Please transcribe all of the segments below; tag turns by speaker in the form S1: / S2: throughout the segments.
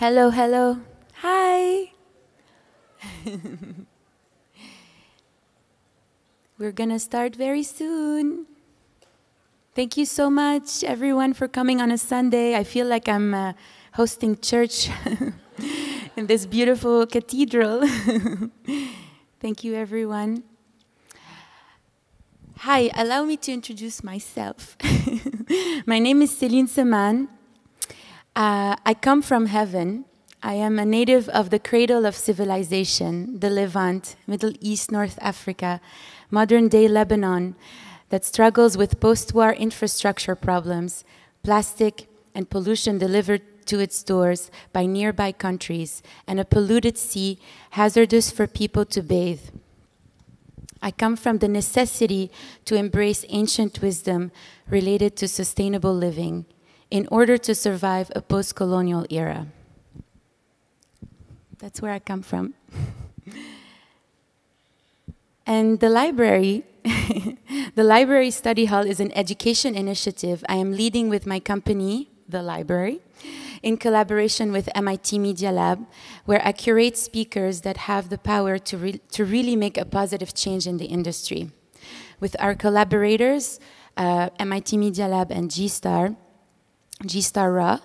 S1: Hello, hello. Hi. We're gonna start very soon. Thank you so much, everyone, for coming on a Sunday. I feel like I'm hosting church in this beautiful cathedral. Thank you, everyone. Hi, allow me to introduce myself. My name is Céline Seman. I come from heaven. I am a native of the cradle of civilization, the Levant, Middle East, North Africa, modern-day Lebanon, that struggles with post-war infrastructure problems, plastic and pollution delivered to its doors by nearby countries, and a polluted sea hazardous for people to bathe. I come from the necessity to embrace ancient wisdom related to sustainable living in order to survive a post-colonial era. That's where I come from. And the library, the Library Study Hall is an education initiative I am leading with my company, The Library, in collaboration with MIT Media Lab, where I curate speakers that have the power to really make a positive change in the industry. With our collaborators, MIT Media Lab and G-Star Raw,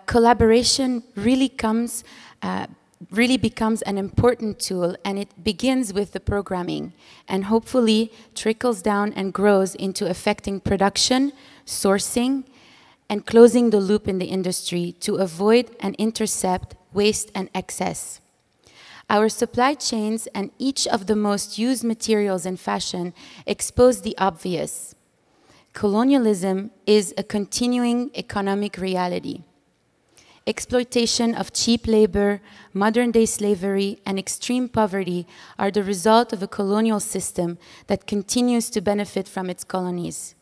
S1: collaboration really becomes an important tool, and it begins with the programming and hopefully trickles down and grows into affecting production, sourcing, and closing the loop in the industry to avoid and intercept waste and excess. Our supply chains and each of the most used materials in fashion expose the obvious. Colonialism is a continuing economic reality. Exploitation of cheap labor, modern-day slavery, and extreme poverty are the result of a colonial system that continues to benefit from its colonies.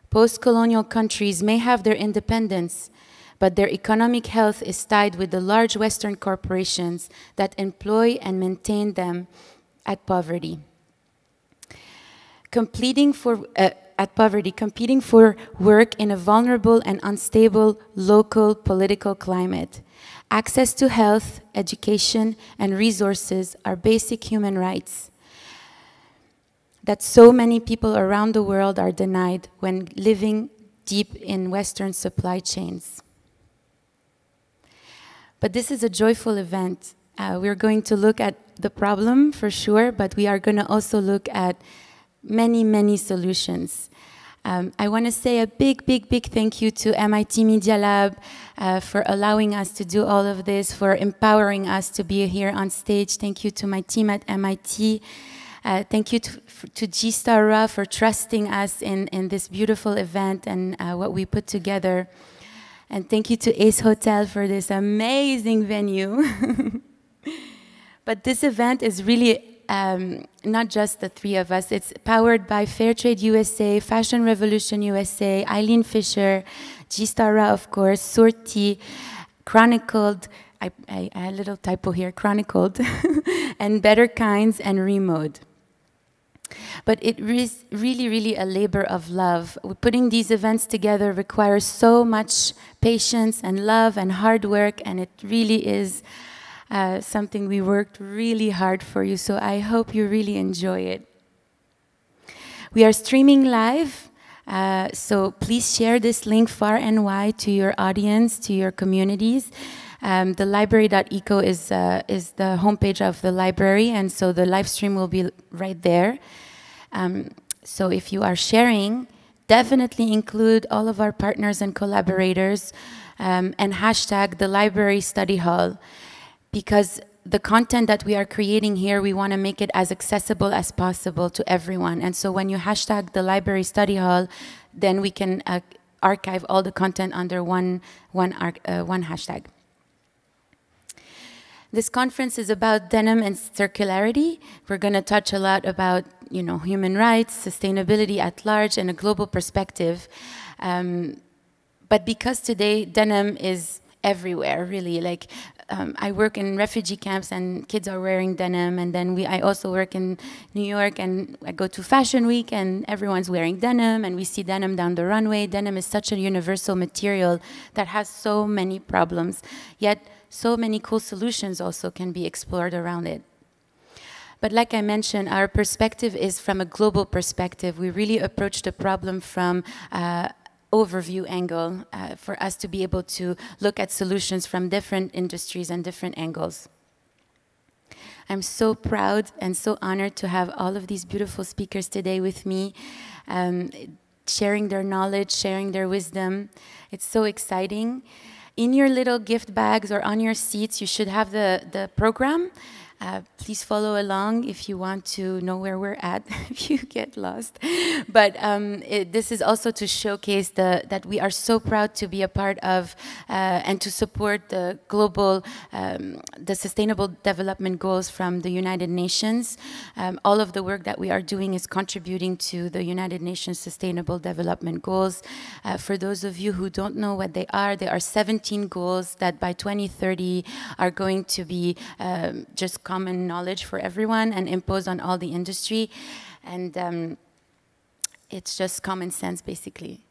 S1: Post-colonial countries may have their independence, but their economic health is tied with the large Western corporations that employ and maintain them at poverty. Competing for work in a vulnerable and unstable local political climate. Access to health, education, and resources are basic human rights that so many people around the world are denied when living deep in Western supply chains. But this is a joyful event. We're going to look at the problem for sure, but we are going to also look at many, many solutions. I want to say a big, big, big thank you to MIT Media Lab for allowing us to do all of this, for empowering us to be here on stage. Thank you to my team at MIT. Thank you to G-Star Raw for trusting us in this beautiful event and what we put together. And thank you to Ace Hotel for this amazing venue. But this event is really not just the three of us. It's powered by Fairtrade USA, Fashion Revolution USA, Eileen Fisher, G-Star Raw, of course, Sorti, Chronicled, I had a little typo here, Chronicled, and Better Kinds and Remode. But it is really, really a labor of love. Putting these events together requires so much patience and love and hard work, and it really is something we worked really hard for you, so I hope you really enjoy it. We are streaming live, so please share this link far and wide to your audience, to your communities. The library.eco is the homepage of the library, and so the live stream will be right there. So if you are sharing, definitely include all of our partners and collaborators and hashtag the Library Study Hall, because the content that we are creating here, we want to make it as accessible as possible to everyone. And so when you hashtag the Library Study Hall, then we can archive all the content under one hashtag. This conference is about denim and circularity. We're going to touch a lot about, human rights, sustainability at large, and a global perspective. But because today denim is everywhere, really, like I work in refugee camps and kids are wearing denim, and then I also work in New York and I go to Fashion Week and everyone's wearing denim and we see denim down the runway. Denim is such a universal material that has so many problems, yet so many cool solutions also can be explored around it. But like I mentioned, our perspective is from a global perspective. We really approach the problem from overview angle for us to be able to look at solutions from different industries and different angles. I'm so proud and so honored to have all of these beautiful speakers today with me, sharing their knowledge, sharing their wisdom. It's so exciting. In your little gift bags or on your seats, you should have the program. Please follow along if you want to know where we're at, if you get lost. But this is also to showcase that we are so proud to be a part of and to support the global, the Sustainable Development Goals from the United Nations. All of the work that we are doing is contributing to the United Nations Sustainable Development Goals. For those of you who don't know what they are 17 goals that by 2030 are going to be just common knowledge for everyone and imposed on all the industry. And it's just common sense, basically.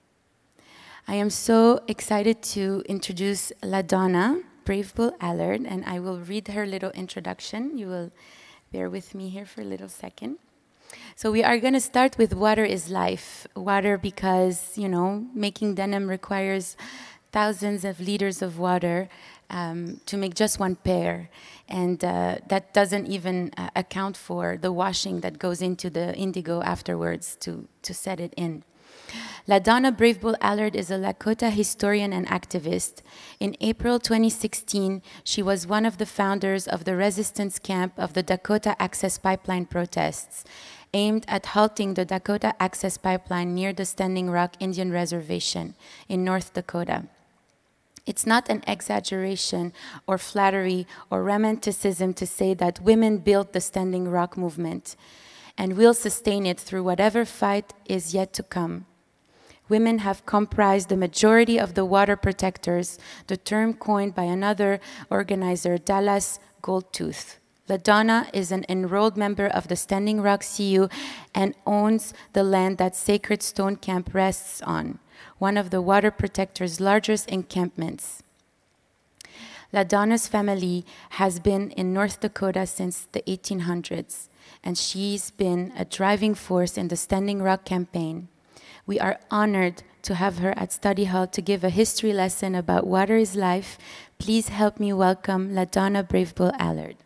S1: I am so excited to introduce LaDonna Brave Bull Allard, and I will read her little introduction. You will bear with me here for a little second. So we are going to start with water is life. Water because, you know, making denim requires thousands of liters of water to make just one pair. And that doesn't even account for the washing that goes into the indigo afterwards to set it in. LaDonna Brave Bull Allard is a Lakota historian and activist. In April 2016, she was one of the founders of the resistance camp of the Dakota Access Pipeline protests, aimed at halting the Dakota Access Pipeline near the Standing Rock Indian Reservation in North Dakota. It's not an exaggeration or flattery or romanticism to say that women built the Standing Rock movement and will sustain it through whatever fight is yet to come. Women have comprised the majority of the water protectors, the term coined by another organizer, Dallas Goldtooth. LaDonna is an enrolled member of the Standing Rock CU and owns the land that Sacred Stone Camp rests on, one of the water protector's largest encampments. LaDonna's family has been in North Dakota since the 1800s, and she's been a driving force in the Standing Rock campaign. We are honored to have her at Study Hall to give a history lesson about water is life. Please help me welcome LaDonna Brave Bull Allard.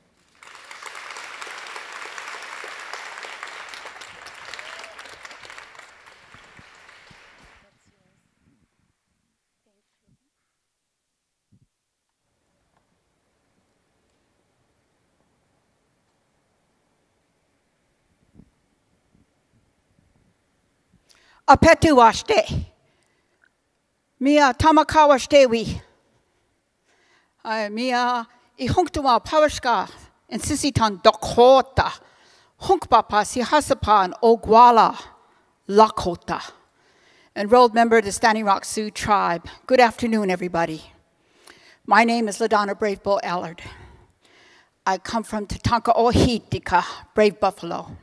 S2: Apetu washte. Mia tamakawa shtewi. Mia ihunktuwa pawashka and sisitan Dakota. Hunkpapa sihasapan Ogwala Lakota. Enrolled member of the Standing Rock Sioux tribe. Good afternoon, everybody. My name is LaDonna Brave Bull Allard. I come from Tatanka Ohitika, Brave Buffalo,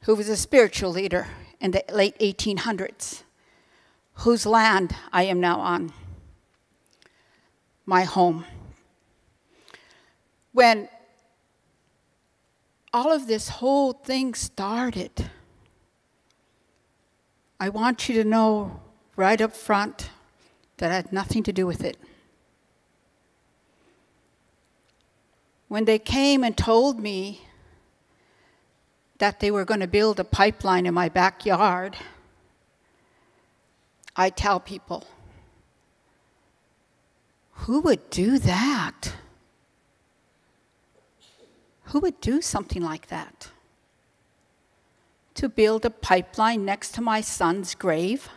S2: who was a spiritual leader in the late 1800s, whose land I am now on, my home. When all of this whole thing started, I want you to know right up front that I had nothing to do with it. When they came and told me that they were going to build a pipeline in my backyard, I tell people, who would do that? Who would do something like that? To build a pipeline next to my son's grave?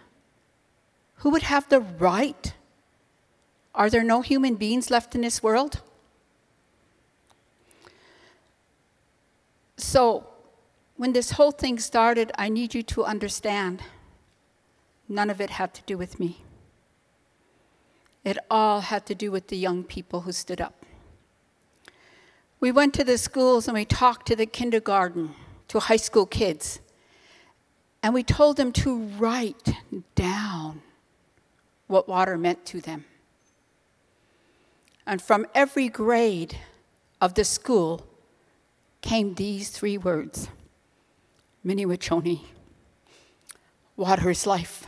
S2: Who would have the right? Are there no human beings left in this world? So, when this whole thing started, I need you to understand, none of it had to do with me. It all had to do with the young people who stood up. We went to the schools and we talked to the kindergarten, to high school kids, and we told them to write down what water meant to them. And from every grade of the school came these 3 words, Miniwachoni, water is life.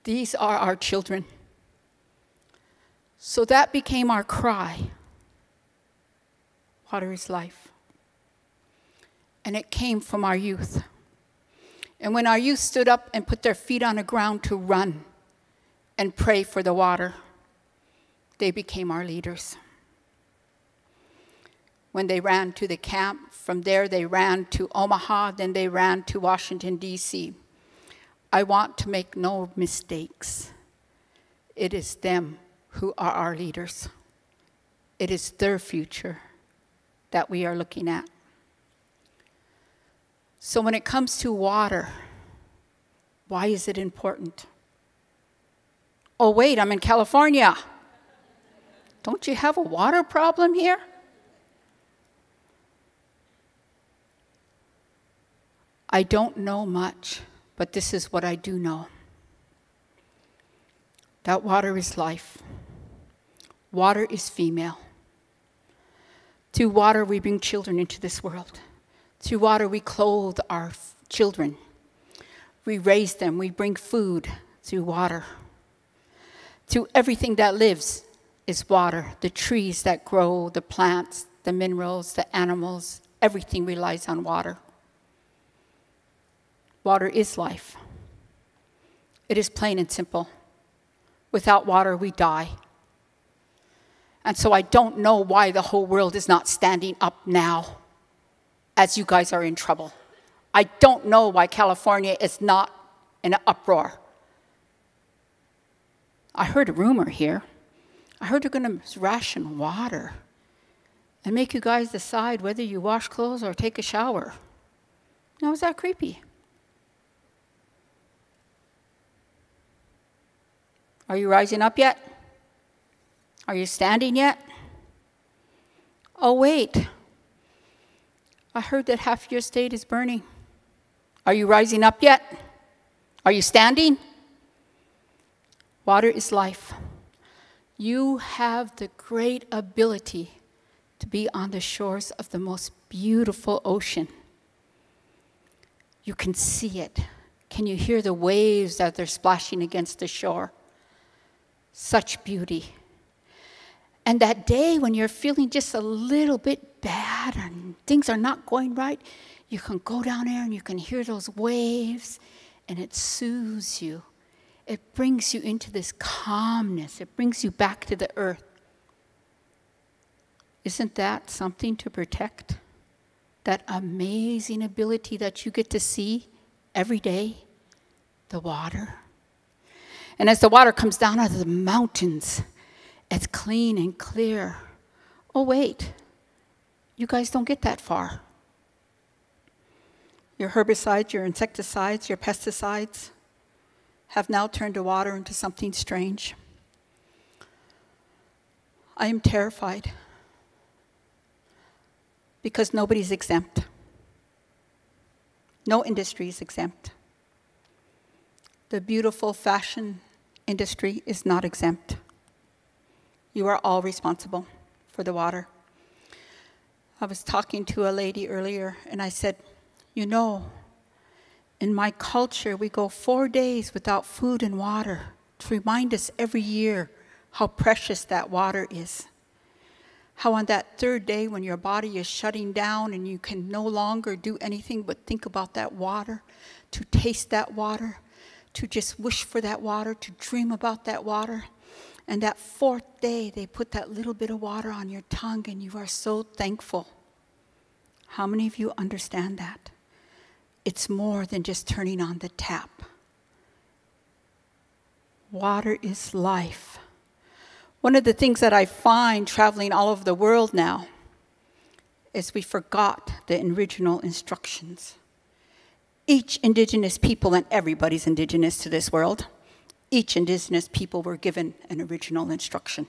S2: These are our children. So that became our cry. Water is life. And it came from our youth. And when our youth stood up and put their feet on the ground to run and pray for the water, they became our leaders. When they ran to the camp, from there they ran to Omaha, then they ran to Washington, D.C. I want to make no mistakes. It is them who are our leaders. It is their future that we are looking at. So when it comes to water, why is it important? Oh, wait, I'm in California. Don't you have a water problem here? I don't know much, but this is what I do know. That water is life. Water is female. Through water, we bring children into this world. Through water, we clothe our children. We raise them. We bring food through water. Through everything that lives is water. The trees that grow, the plants, the minerals, the animals, everything relies on water. Water is life. It is plain and simple. Without water, we die. And so I don't know why the whole world is not standing up now as you guys are in trouble. I don't know why California is not in an uproar. I heard a rumor here. I heard they're going to ration water and make you guys decide whether you wash clothes or take a shower. Now, is that creepy? Are you rising up yet? Are you standing yet? Oh, wait. I heard that half your state is burning. Are you rising up yet? Are you standing? Water is life. You have the great ability to be on the shores of the most beautiful ocean. You can see it. Can you hear the waves that they're splashing against the shore? Such beauty. And that day when you're feeling just a little bit bad and things are not going right, you can go down there and you can hear those waves and it soothes you. It brings you into this calmness. It brings you back to the earth. Isn't that something to protect? That amazing ability that you get to see every day, the water. And as the water comes down out of the mountains, it's clean and clear. Oh, wait, you guys don't get that far. Your herbicides, your insecticides, your pesticides have now turned the water into something strange. I am terrified because nobody's exempt. No industry is exempt. The beautiful fashion industry is not exempt. You are all responsible for the water. I was talking to a lady earlier, and I said, you know, in my culture, we go 4 days without food and water to remind us every year how precious that water is. How on that 3rd day when your body is shutting down and you can no longer do anything but think about that water, to taste that water, to just wish for that water, to dream about that water. And that 4th day, they put that little bit of water on your tongue and you are so thankful. How many of you understand that? It's more than just turning on the tap. Water is life. One of the things that I find traveling all over the world now is we forgot the original instructions. Each indigenous people, and everybody's indigenous to this world, each indigenous people were given an original instruction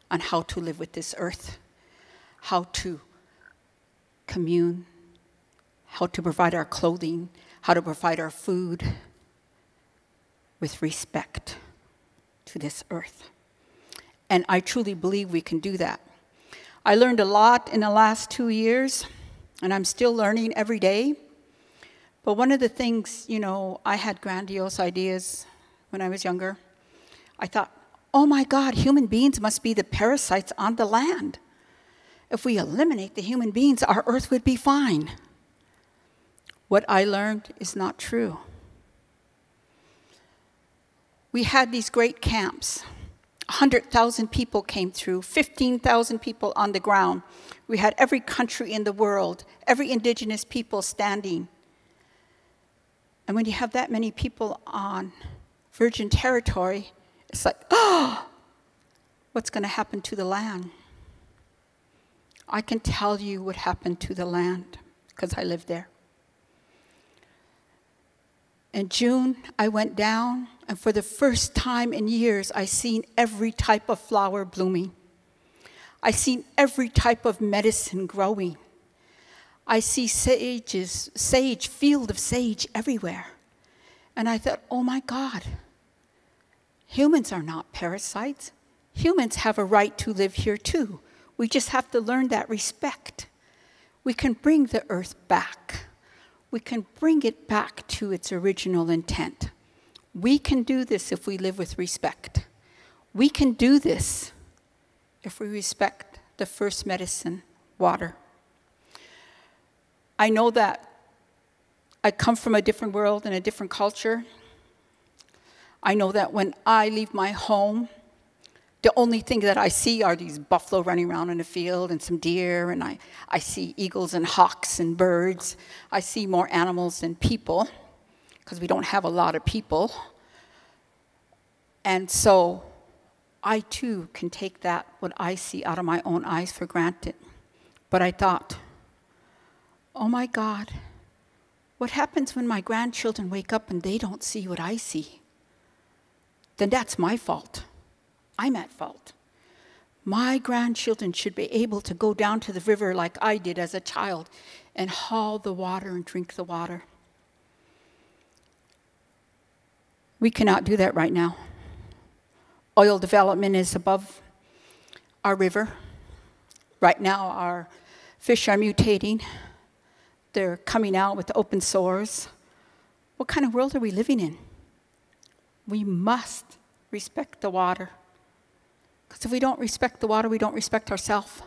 S2: on how to live with this earth, how to commune, how to provide our clothing, how to provide our food with respect to this earth. And I truly believe we can do that. I learned a lot in the last 2 years, and I'm still learning every day. But one of the things, you know, I had grandiose ideas when I was younger. I thought, oh my God, human beings must be the parasites on the land. If we eliminate the human beings, our earth would be fine. What I learned is not true. We had these great camps. 100,000 people came through, 15,000 people on the ground. We had every country in the world, every indigenous people standing. And when you have that many people on virgin territory, it's like, oh, what's going to happen to the land? I can tell you what happened to the land because I lived there. In June, I went down, and for the first time in years, I seen every type of flower blooming. I seen every type of medicine growing. I see sage, field of sage everywhere. And I thought, oh my God, humans are not parasites. Humans have a right to live here too. We just have to learn that respect. We can bring the earth back. We can bring it back to its original intent. We can do this if we live with respect. We can do this if we respect the first medicine, water. I know that I come from a different world and a different culture. I know that when I leave my home, the only thing that I see are these buffalo running around in the field and some deer, and I see eagles and hawks and birds. I see more animals than people, because we don't have a lot of people. And so I too can take that, what I see out of my own eyes, for granted. But I thought, oh my God, what happens when my grandchildren wake up and they don't see what I see? Then that's my fault. I'm at fault. My grandchildren should be able to go down to the river like I did as a child and haul the water and drink the water. We cannot do that right now. Oil development is above our river. Right now, our fish are mutating. They're coming out with open sores. What kind of world are we living in? We must respect the water. Because if we don't respect the water, we don't respect ourselves.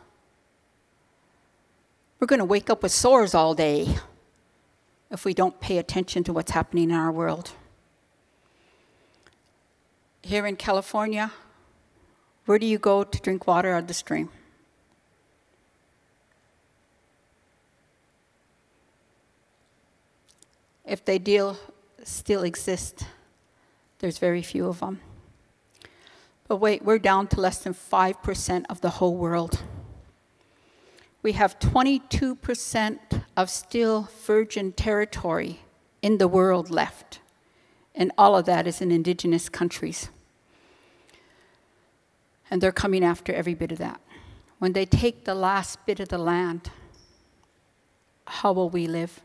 S2: We're going to wake up with sores all day if we don't pay attention to what's happening in our world. Here in California, where do you go to drink water out of the stream? If they still exist, there's very few of them. But wait, we're down to less than 5% of the whole world. We have 22% of still virgin territory in the world left. And all of that is in indigenous countries. And they're coming after every bit of that. When they take the last bit of the land, how will we live?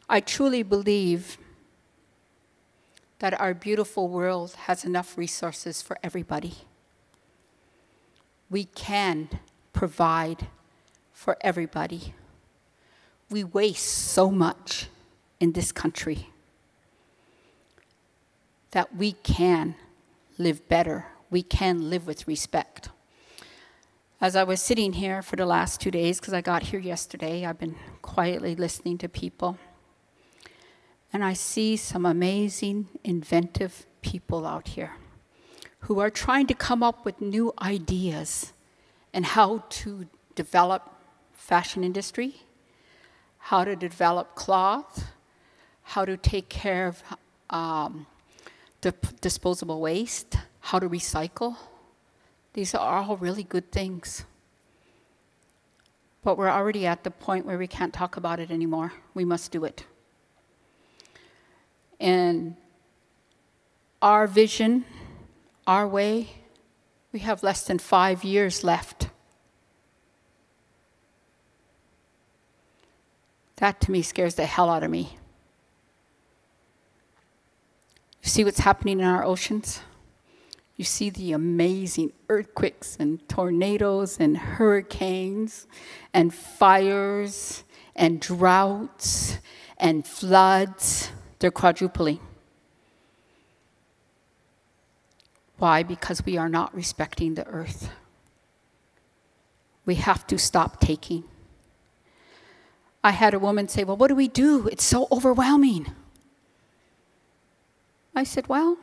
S2: I truly believe that our beautiful world has enough resources for everybody. We can provide for everybody. We waste so much in this country that we can live better. We can live with respect. As I was sitting here for the last 2 days, because I got here yesterday, I've been quietly listening to people. And I see some amazing, inventive people out here who are trying to come up with new ideas and how to develop fashion industry, how to develop cloth, how to take care of disposable waste, how to recycle. These are all really good things. But we're already at the point where we can't talk about it anymore. We must do it. And our vision, our way, we have less than 5 years left. That to me scares the hell out of me. You see what's happening in our oceans? You see the amazing earthquakes and tornadoes and hurricanes and fires and droughts and floods. They're quadrupling. Why? Because we are not respecting the earth. We have to stop taking. I had a woman say, well, what do we do? It's so overwhelming. I said, well,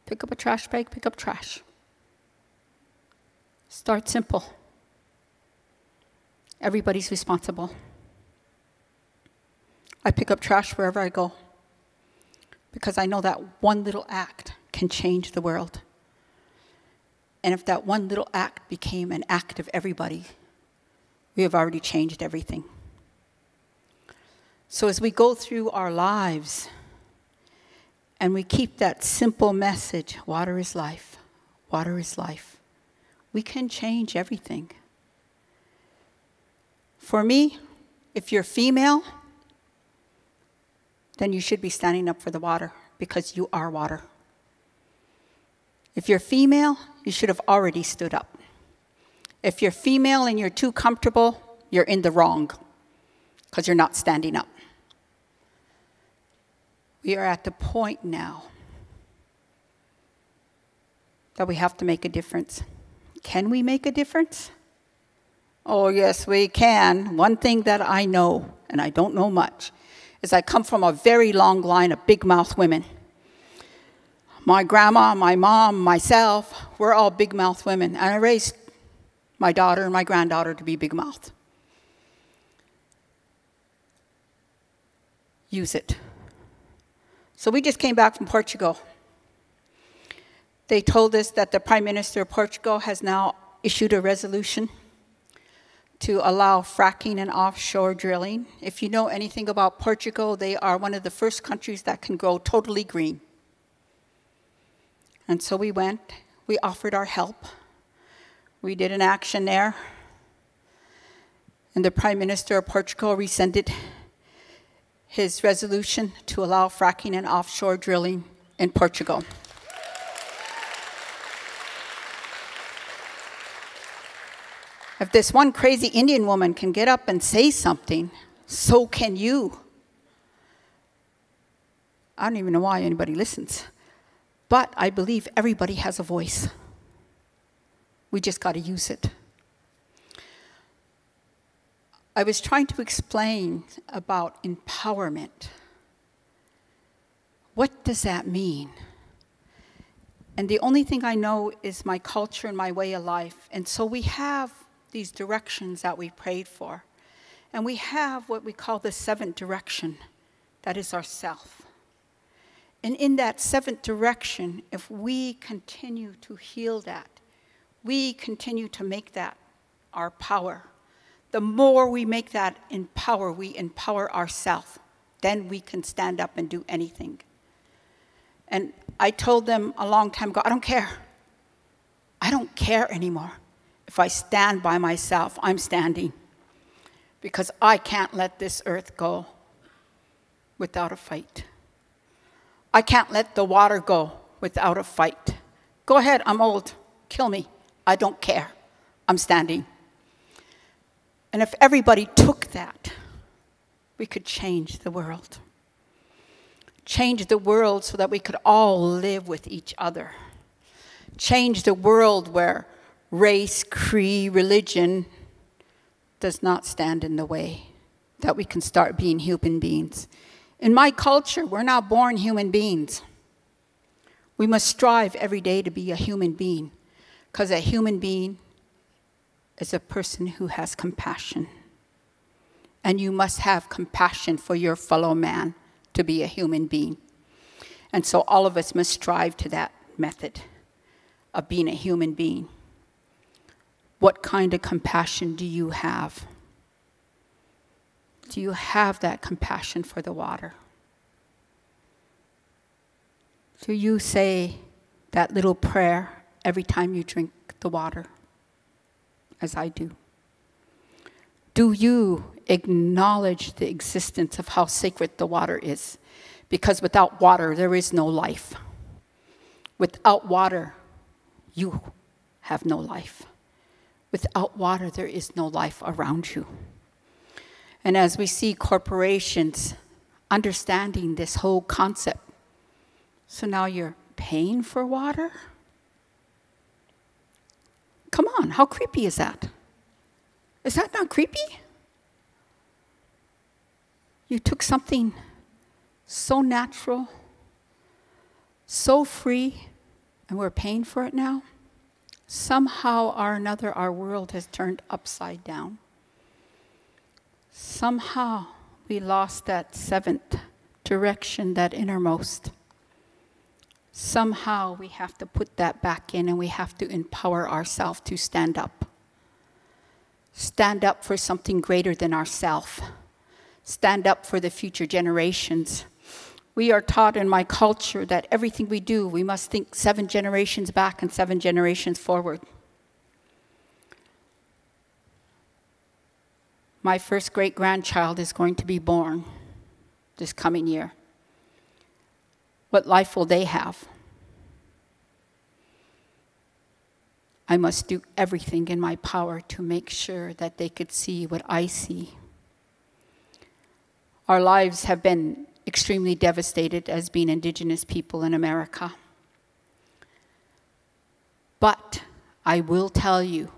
S2: pick up a trash bag, pick up trash. Start simple. Everybody's responsible. I pick up trash wherever I go because I know that one little act can change the world. And if that one little act became an act of everybody, we have already changed everything. So as we go through our lives and we keep that simple message, water is life, water is life, we can change everything. For me, if you're female, then you should be standing up for the water because you are water. If you're female, you should have already stood up. If you're female and you're too comfortable, you're in the wrong because you're not standing up. We are at the point now that we have to make a difference. Can we make a difference? Oh, yes, we can. One thing that I know, and I don't know much, is I come from a very long line of big mouth women. My grandma, my mom, myself, we're all big mouth women. And I raised my daughter and my granddaughter to be big mouth. Use it. So we just came back from Portugal. They told us that the Prime Minister of Portugal has now issued a resolution to allow fracking and offshore drilling. If you know anything about Portugal, they are one of the first countries that can go totally green. And so we went, we offered our help. We did an action there. And the Prime Minister of Portugal rescinded his resolution to allow fracking and offshore drilling in Portugal. If this one crazy Indian woman can get up and say something, so can you. I don't even know why anybody listens. But I believe everybody has a voice. We just got to use it. I was trying to explain about empowerment. What does that mean? And the only thing I know is my culture and my way of life. And so we have these directions that we prayed for. And we have what we call the seventh direction. That is ourself. And in that seventh direction, if we continue to heal that, we continue to make that our power. The more we make that in power, we empower ourselves. Then we can stand up and do anything. And I told them a long time ago, I don't care. I don't care anymore. If I stand by myself, I'm standing. Because I can't let this earth go without a fight. I can't let the water go without a fight. Go ahead, I'm old. Kill me. I don't care. I'm standing. And if everybody took that, we could change the world. Change the world so that we could all live with each other. Change the world where race, creed, religion does not stand in the way. That we can start being human beings. In my culture, we're not born human beings. We must strive every day to be a human being, because a human being is a person who has compassion. And you must have compassion for your fellow man to be a human being. And so all of us must strive to that method of being a human being. What kind of compassion do you have? Do you have that compassion for the water? Do you say that little prayer every time you drink the water, as I do? Do you acknowledge the existence of how sacred the water is? Because without water, there is no life. Without water, you have no life. Without water, there is no life around you. And as we see corporations understanding this whole concept, so now you're paying for water? Come on, how creepy is that? Is that not creepy? You took something so natural, so free, and we're paying for it now? Somehow or another, our world has turned upside down. Somehow we lost that seventh direction, that innermost. Somehow we have to put that back in, and we have to empower ourselves to stand up. Stand up for something greater than ourselves. Stand up for the future generations. We are taught in my culture that everything we do, we must think 7 generations back and 7 generations forward. My first great-grandchild is going to be born this coming year. What life will they have? I must do everything in my power to make sure that they could see what I see. Our lives have been extremely devastated as being Indigenous people in America. But I will tell you,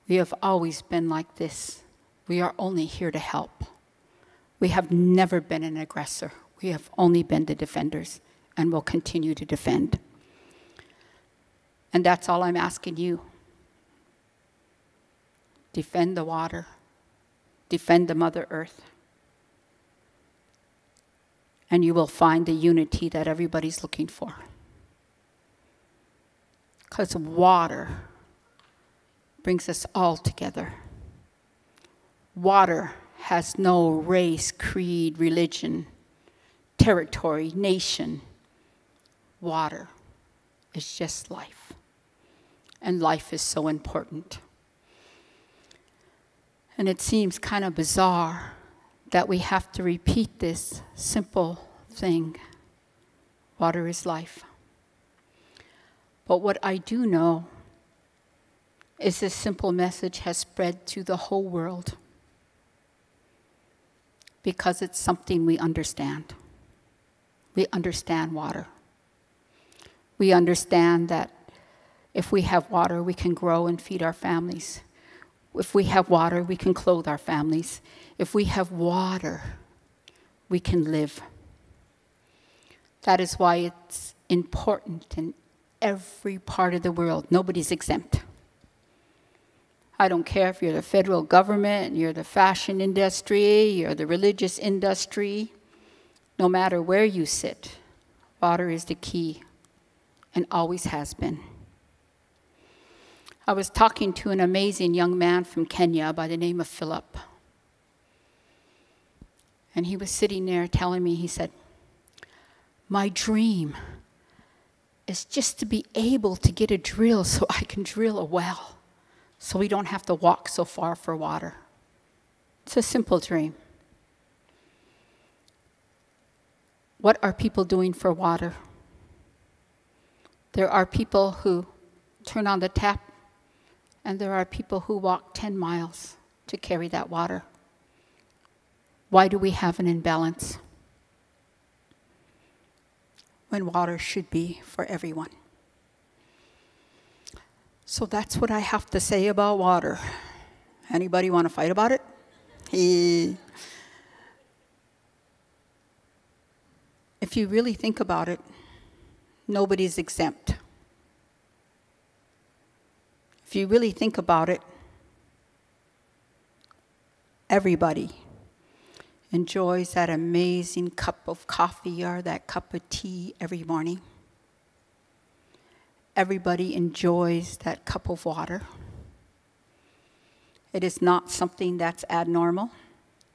S2: we have always been like this. We are only here to help. We have never been an aggressor. We have only been the defenders, and will continue to defend. And that's all I'm asking you. Defend the water. Defend the Mother Earth. And you will find the unity that everybody's looking for. Because water brings us all together. Water has no race, creed, religion, territory, nation. Water is just life. And life is so important. And it seems kind of bizarre that we have to repeat this simple thing. Water is life. But what I do know is this simple message has spread to the whole world because it's something we understand. We understand water. We understand that if we have water, we can grow and feed our families. If we have water, we can clothe our families. If we have water, we can live. That is why it's important in every part of the world. Nobody's exempt. I don't care if you're the federal government, you're the fashion industry, you're the religious industry. No matter where you sit, water is the key and always has been. I was talking to an amazing young man from Kenya by the name of Philip. And he was sitting there telling me, he said, my dream is just to be able to get a drill so I can drill a well, so we don't have to walk so far for water. It's a simple dream. What are people doing for water? There are people who turn on the tap, and there are people who walk 10 miles to carry that water. Why do we have an imbalance when water should be for everyone? So that's what I have to say about water. Anybody want to fight about it? If you really think about it, nobody's exempt. If you really think about it, everybody enjoys that amazing cup of coffee or that cup of tea every morning. Everybody enjoys that cup of water. It is not something that's abnormal.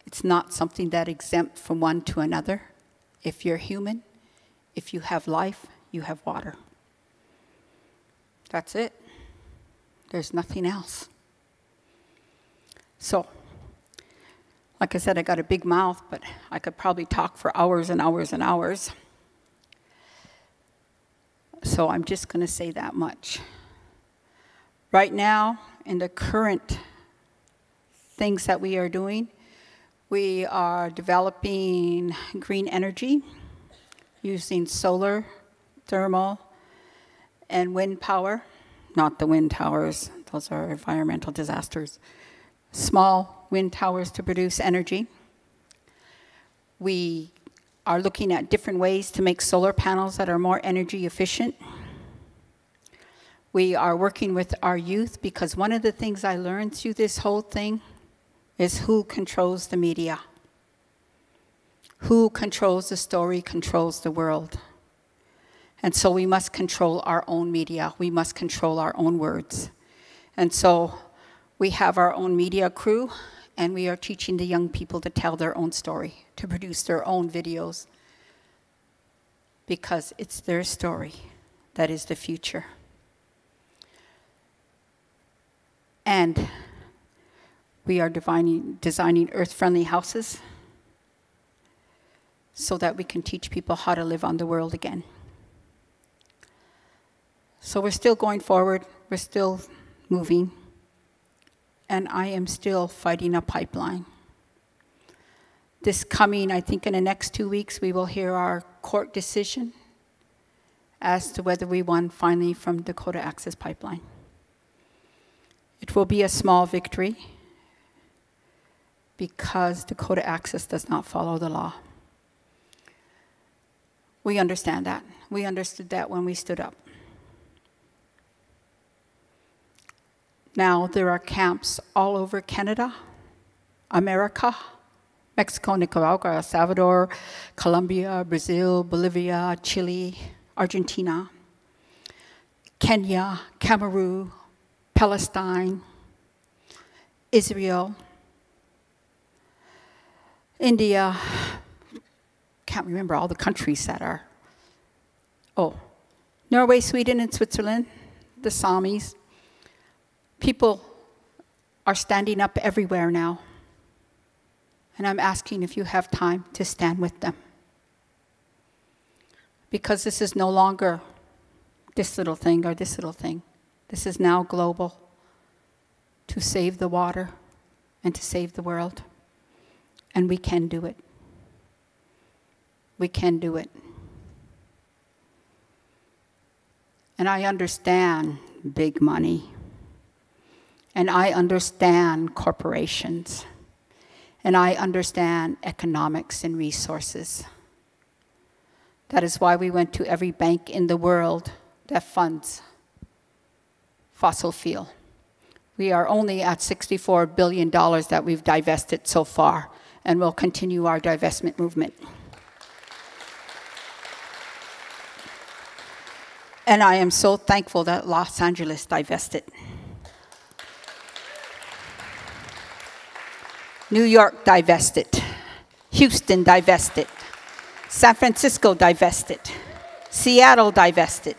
S2: It's not something that exempt from one to another. If you're human, if you have life, you have water. That's it. There's nothing else. So, like I said, I got a big mouth, but I could probably talk for hours and hours and hours. So So I'm just going to say that much. Right now, in the current things that we are doing, we are developing green energy using solar, thermal, and wind power. Not the wind towers, those are environmental disasters. Small wind towers to produce energy. We are looking at different ways to make solar panels that are more energy efficient. We are working with our youth because one of the things I learned through this whole thing is who controls the media. Who controls the story controls the world. And so we must control our own media. We must control our own words. And so we have our own media crew, and we are teaching the young people to tell their own story, to produce their own videos, because it's their story that is the future. And we are designing earth-friendly houses so that we can teach people how to live on the world again. So we're still going forward, we're still moving, and I am still fighting a pipeline. This coming, I think in the next 2 weeks, we will hear our court decision as to whether we won finally from Dakota Access Pipeline. It will be a small victory because Dakota Access does not follow the law. We understand that. We understood that when we stood up. Now there are camps all over Canada, America, Mexico, Nicaragua, El Salvador, Colombia, Brazil, Bolivia, Chile, Argentina, Kenya, Cameroon, Palestine, Israel, India. Can't remember all the countries that are. Oh, Norway, Sweden, and Switzerland, the Samis. People are standing up everywhere now. And I'm asking if you have time to stand with them. Because this is no longer this little thing or this little thing. This is now global, to save the water and to save the world. And we can do it. We can do it. And I understand big money. And I understand corporations. And I understand economics and resources. That is why we went to every bank in the world that funds fossil fuel. We are only at $64 billion that we've divested so far, and we'll continue our divestment movement. And I am so thankful that Los Angeles divested. New York divested. Houston divested. San Francisco divested. Seattle divested.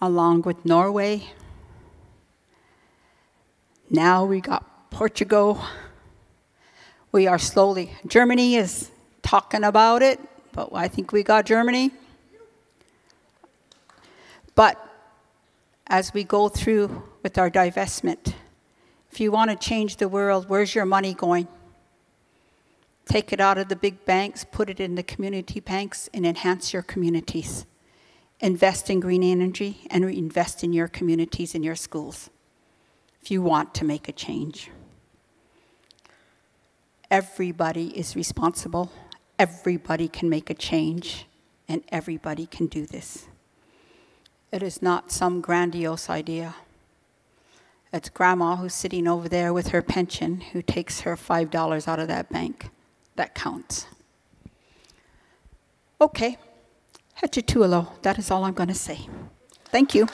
S2: Along with Norway. Now we got Portugal. We are slowly. Germany is talking about it, but I think we got Germany. But as we go through with our divestment, if you want to change the world, where's your money going? Take it out of the big banks, put it in the community banks, and enhance your communities. Invest in green energy and invest in your communities and your schools if you want to make a change. Everybody is responsible. Everybody can make a change, and everybody can do this. It is not some grandiose idea. It's Grandma who's sitting over there with her pension who takes her $5 out of that bank. That counts. Okay. Hechutualo. That is all I'm going to say. Thank you.